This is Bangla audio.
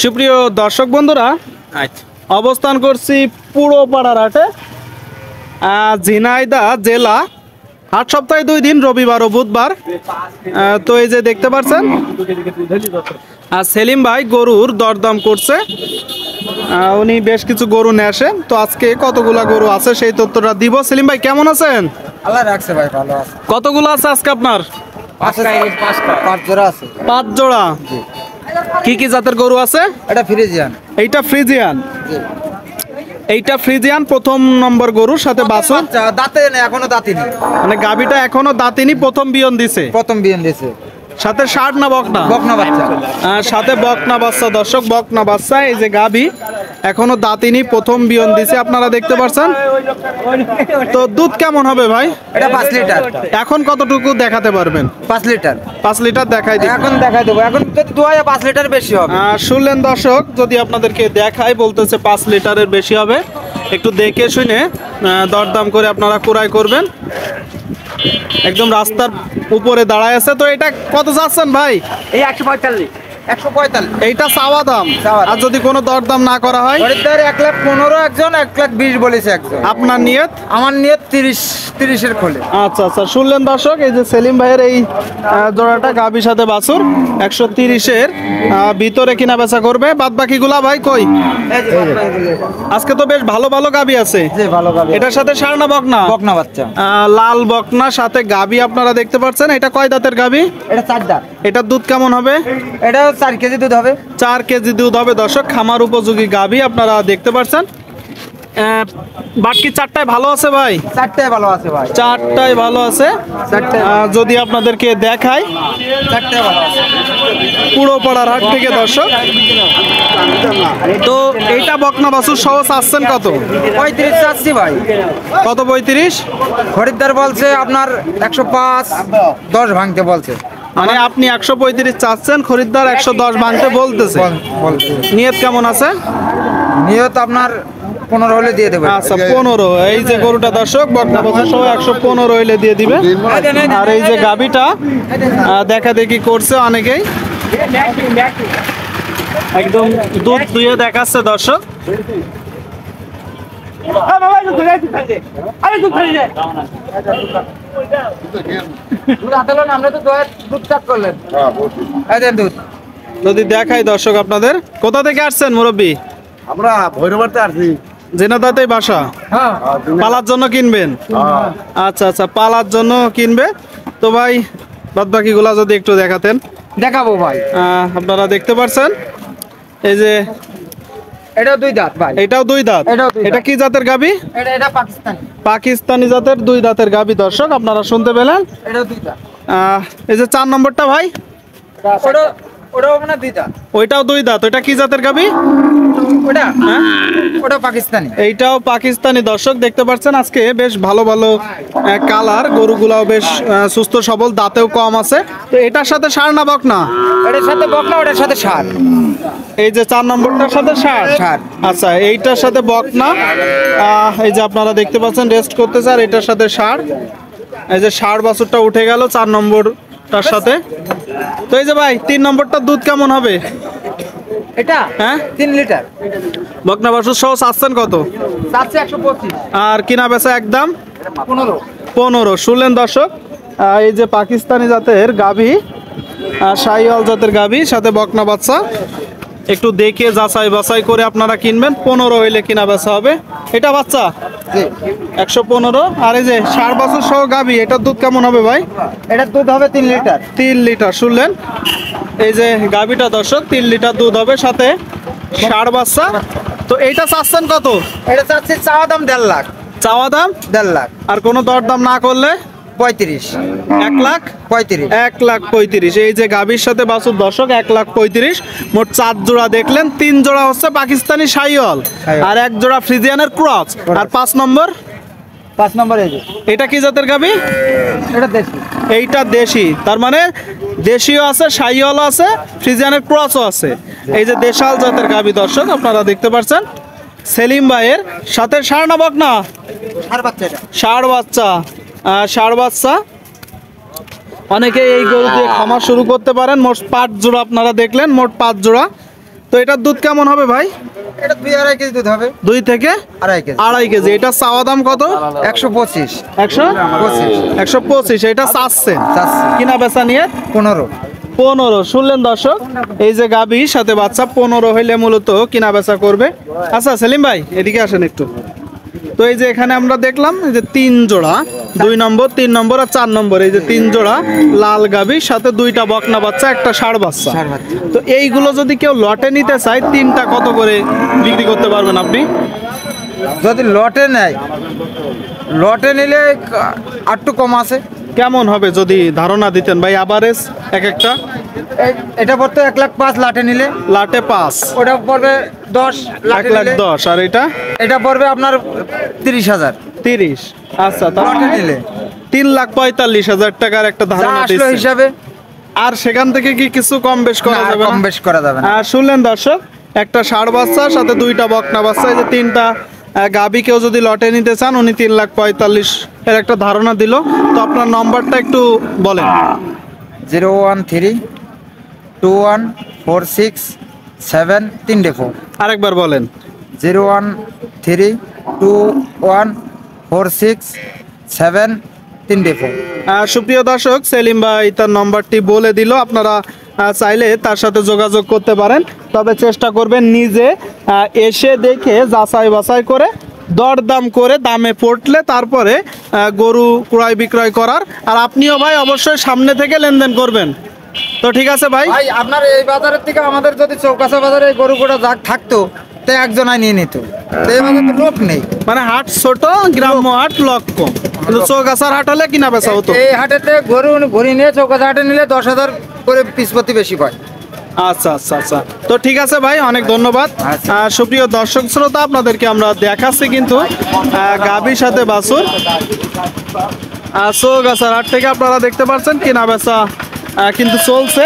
সুপ্রিয় দর্শক বন্ধুরা, অবস্থান করছি পুরোপাড়ার হাটে, ঝিনাইদহ জেলা। হাট সপ্তাহে 2 দিন, রবিবার ও বুধবার। তো এই যে দেখতে পাচ্ছেন সেলিম ভাই গরুর দরদাম করছে। উনি বেশ কিছু গরু নিয়ে আসেন। তো আজকে কতগুলা গরু আছে সেই তথ্যটা দিব। সেলিম ভাই কেমন আছেন? আল্লাহ রাখছে ভাই, ভালো আছে। কতগুলো আছে আজকে আপনার? 5 জোড়া আছে। 5 জোড়া। কি কি জাতের গরু আছে? এটা ফ্রিজিয়ান। এইটা ফ্রিজিয়ান। এইটা ফ্রিজিয়ান প্রথম নম্বর গরুর সাথে বাছুর। দাঁতে নেই, এখনো দাঁতিনি। মানে গাবিটা এখনো দাঁতিনি, প্রথম বিয়ন দিছে। প্রথম বিয়ন দিছে। সাথে ষাট না বকনা? বকনা বাচ্চা। সাথে বকনা বাচ্চা। দর্শক, বকনা বাচ্চা। এই যে গাবি এখনো দাঁতিনি, প্রথম বিয়ন দিছে, আপনারা দেখতে পাচ্ছেন। তো দুধ কেমন হবে ভাই? এটা 5 লিটার। এখন কতটুকু দেখাতে পারবেন? 5 লিটার। 5 লিটার দেখাই দিই। এখন দেখাই দেবো। এখন যদি দুয়ায় 5 লিটার বেশি হবে। শুনলেন দর্শক, যদি আপনাদেরকে দেখাই বলতেছে 5 লিটারের বেশি হবে। একটু দেখে শুনে দরদাম করে আপনারা ক্রয় করবেন। একদম রাস্তার উপরে দাঁড়ায় আছে। তো এটা কত চাচ্ছেন ভাই? এই 145। এইটা চাওয়া দাম। আর যদি কোনো দরদাম না করা হয়? 1,15,000 একজন, 1,20,000 বলেছে একজন। আপনার নিয়ত? আমার নিয়ত 30 এর খোলে। আচ্ছা আচ্ছা, শুনলেন দর্শক, এই যে সেলিম ভাইয়ের এই জোড়াটা গাবির সাথে বাছুর 130-এর ভিতরে কিনা বেচা করবে। বাদ বাকিগুলা ভাই কই? আজকে তো বেশ ভালো ভালো গাবি আছে। এটার সাথে ষাঁড় না বকনা? বকনা বাচ্চা। লাল বকনা সাথে গাবি আপনারা দেখতে পাচ্ছেন। এটা কয় দাঁতের গাবি? এটা 4 দাঁত। এটার দুধ কেমন হবে? এটা 4 কেজি দুধ হবে। 4 কেজি দুধ হবে দর্শক, খামার উপযোগী গাবি আপনারা দেখতে পাচ্ছেন। বাকি 4টায় ভালো আছে ভাই? 4টায় ভালো আছে ভাই। 4টায় ভালো আছে। যদি আপনাদেরকে দেখাই, 4টায় ভালো আছে। পুরোপাড়ার হাট থেকে দর্শক। তো এইটা বকনা বাছুর সহ চাচ্ছেন কত? 35 চাচ্ছি ভাই। কত 35? খরিদ্দার বলছে আপনার 105, 10 ভাঙতে বলছে। মানে আপনি 135 চাচ্ছেন, খরিদ্দার 110 ভাঙতে বলতেছে। নিয়ত কেমন আছে? নিয়ত আপনার 15 হলে দিয়ে দেবে। আচ্ছা 15। এই যে গরুটা দর্শক বকনা বাছুর সহ 115 হলে দিয়ে দিবে। আর এই যে গাবিটা দেখা দেখি করছে অনেকেই, একদম দুধ দুয়ে দেখাচ্ছে দর্শক। যদি দেখাই দর্শক আপনাদের, কোথা থেকে আসছেন মুরব্বী? আমরা ভৈরবাড়িতে আসছি। জেনাদাতেই বাসা? পালার জন্য কিনবেন? আচ্ছা আচ্ছা, পালার জন্য কিনবে। তো ভাই বাদ বাকিগুলা যদি একটু দেখাতেন। দেখাবো ভাই। আপনারা দেখতে পাচ্ছেন এই যে এটাও 2 দাঁত ভাই। এটাও 2 দাঁত। এটা কি জাতের গাবি? এটা পাকিস্তানি। পাকিস্তানি জাতের 2 দাঁতের গাবি দর্শক, আপনারা শুনতে পেলেন। এটাও 2 দাঁত। এই যে 4 নম্বরটা ভাই, ওটাও মানে 2 দাঁত। ওইটাও 2 দাঁত। ওইটা কি জাতের গাবি? ওটা ওটা পাকিস্তানি। এইটাও পাকিস্তানি দর্শক, দেখতে পাচ্ছেন। আজকে বেশ ভালো ভালো কালার, গরুগুলাও বেশ সুস্থ সবল, দাঁতেও কম আছে। তো এটার সাথে ষাঁড় না বকনা? এটার সাথে বকনা, ওটার সাথে ষাঁড়। এই যে 4 নম্বরটার সাথে ষাঁড়। আচ্ছা, এইটার সাথে বকনা। এই যে আপনারা দেখতে পাচ্ছেন রেস্ট করতেছে। আর এটার সাথে ষাঁড়। এই যে ষাঁড় বাছুরটা উঠে গেল 4 নম্বরটার সাথে। তো এই যে ভাই 3 নম্বরটার দুধ কেমন হবে? এটা 3 লিটার। বকনা বাছুর সহ চাচ্ছেন কত? চাচ্ছি 125। আর কিনা বেচা একদম 15। শুনলেন দর্শক, এই যে পাকিস্তানি জাতের গাভী, শাহিওয়াল জাতের গাভী সাথে বকনা বাচ্চা, একটু দেখে যাচাই বাছাই করে আপনারা কিনবেন। 15 হইলে কিনা বেচা হবে। এটা বাচ্চা 115। আর এই যে ষাঁড় বাছুর সহ গাভী, এটার দুধ কেমন হবে ভাই? এটার দুধ হবে 3 লিটার। 3 লিটার। শুনলেন, এই যে গাভীটা দর্শক 3 লিটার দুধ হবে, সাথে ষাঁড় বাচ্চা। তো এইটা চাচ্ছেন কত? এটা চাচ্ছি চাওয়া দাম 1.5 লাখ। চাওয়া দাম 1.5 লাখ। আর কোনো দরদাম না করলে 35। 1,35,000। 1,35,000। এই যে গাভীর সাথে বাছুর দর্শক 1,35,000। মোট 4 জোড়া দেখলেন। 3 জোড়া হচ্ছে পাকিস্তানি শাহিওয়াল, আর 1 জোড়া ফ্রিজিয়ানের ক্রস। আর 5 নম্বর? 5 নম্বর এই যে। এটা কি জাতের গাভী? এটা দেশি। এইটা দেশি। তার মানে দেশিও আছে, শাহিওয়ালও আছে, ফ্রিজিয়ানের ক্রসও আছে। এই যে দেশাল জাতের গাভী দর্শক, আপনারা দেখতে পাচ্ছেন। সেলিম ভাইয়ের সাথে ষাঁড় না বকনা? ষাঁড় বাচ্চা। এটা ষাঁড় বাচ্চা। ষাঁড় বাচ্চা। অনেকে এই গরু দিয়ে খামার শুরু করতে পারেন। মোট 5 জোড়া আপনারা দেখলেন, মোট 5 জোড়া। তো এটার দুধ কেমন হবে ভাই? এটা 2-2.5 কেজি দুধ হবে। 2 থেকে 2.5 কেজি। 2.5 কেজি। এটা চাওয়া দাম কত? 125। 125। এটা চাচ্ছেন, চাচ্ছি। কিনা বেচা নিয়ে 15। 15। শুনলেন দর্শক, এই যে গাভী সাথে বাচ্চা 15 হইলে মূলত কিনা বেচা করবে। আচ্ছা সেলিম ভাই এদিকে আসেন একটু। তো এই যে এখানে আমরা দেখলাম এই যে 3 জোড়া, 2 নম্বর, 3 নম্বর আর 4 নম্বর, এই যে 3 জোড়া লাল গাভী সাথে 2টা বকনা বাচ্চা, একটা ষাঁড় বাচ্চা। ষাঁড় বাচ্চা। তো এইগুলো যদি কেউ লটে নিতে চায়, 3টা কত করে বিক্রি করতে পারবেন আপনি? যদি লটে নেয়, লটে নিলে একটু কম আছে। কেমন হবে যদি ধারণা দিতেন ভাই, আভারেজ এক একটা? এটা পড়তো 1,05,000 লাটে নিলে। লাটে 5, ওটা পড়বে 10 লাটে নিলে। 1,10,000। আর এটা এটা পড়বে আপনার 30,000 30। আচ্ছা, তাহলে লটে নিলে 3,45,000 টাকার একটা যা ধারণা আসলো দিচ্ছেন। হিসাবে। আর সেখান থেকে কি কিছু কম বেশ করা না, যাবে কম না? বেশ করা যাবে না। আর শুনলেন দর্শক, একটা ষাঁড় বাচ্চা সাথে 2টা বকনা বাচ্চা, এই যে 3টা গাভী কেউ যদি লটে নিতে চান, উনি 3,45,000 এর একটা ধারণা দিল। তো আপনার নম্বরটা একটু বলেন। 013-2146-734। আরেকবার বলেন। 013-2146-734। সুপ্রিয় দর্শক, সেলিম ভাই তার নম্বরটি বলে দিল। আপনারা চাইলে তার সাথে যোগাযোগ করতে পারেন, তবে চেষ্টা করবেন নিজে এসে দেখে যাচাই বাছাই করে দরদাম করে দামে পড়লে তারপরে গরু ক্রয় বিক্রয় করার। আর আপনিও ভাই অবশ্যই সামনে থেকে লেনদেন করবেন। তো ঠিক আছে ভাই। ভাই আপনার এই বাজারের থেকে আমাদের যদি চৌকাছা বাজারে এই গরুগুলো থাকতো, তো একজনাই নিয়ে নিত। তো এই বাজারে তো লোক নেই। মানে হাট ছোট, গ্রাম্য হাট লক কম, কিন্তু চৌগাছার হাট হলে কিনা বেচা হতো। এই হাটেতে গরু ঘুরি নিয়ে চৌকাছা হাটে নিলে 10,000 করে পিসপতি বেশি পায়। আচ্ছা আচ্ছা আচ্ছা। তো ঠিক আছে ভাই, অনেক ধন্যবাদ। আচ্ছা। সুপ্রিয় দর্শক শ্রোতা, আপনাদেরকে আমরা দেখাচ্ছি কিন্তু গাভীর সাথে বাছুর চৌগাছার হাট থেকে আপনারা দেখতে পাচ্ছেন কিনা বেচা কিন্তু চলছে।